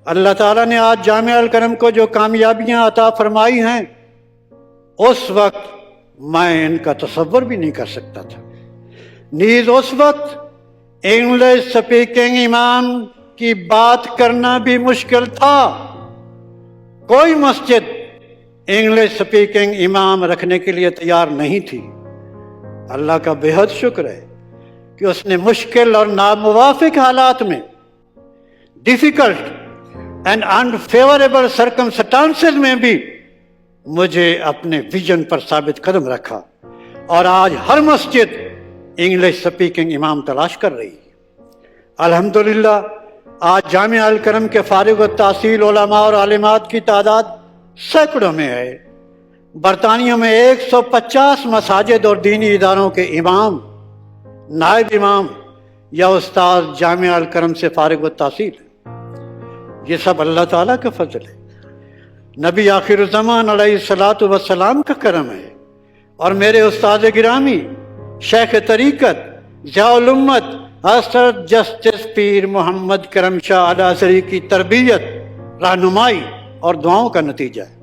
اللہ تعالیٰ نے آج جامعہ الکرم کو جو کامیابیاں عطا فرمائی ہیں اس وقت میں ان کا تصور بھی نہیں کر سکتا تھا۔ نیز اس وقت انگلش سپیکنگ امام کی بات کرنا بھی مشکل تھا۔ کوئی مسجد انگلش سپیکنگ امام رکھنے کے لیے تیار نہیں تھی۔ اللہ کا بے حد شکر ہے کہ اس نے مشکل اور ناموافق حالات میں، ڈیفیکلٹ اینڈ انفیوریبل سرکمسٹانسز میں بھی مجھے اپنے ویژن پر ثابت قدم رکھا، اور آج ہر مسجد انگلش سپیکنگ امام تلاش کر رہی ہے۔ الحمدللہ آج جامعہ الکرم کے فارغ التحصیل علماء اور عالمات کی تعداد سینکڑوں میں ہے۔ برطانیہ میں 150 مساجد اور دینی اداروں کے امام، نائب امام یا استاد جامعہ الکرم سے فارغ التحصیل ہیں۔ یہ سب اللہ تعالیٰ کا فضل ہے، نبی آخر الزمان علیہ الصلاۃ والسلام کا کرم ہے، اور میرے استاد گرامی شیخ طریقت ضیاء الامت حضرت جسٹس پیر محمد کرم شاہ الازہری کی تربیت، رہنمائی اور دعاؤں کا نتیجہ ہے۔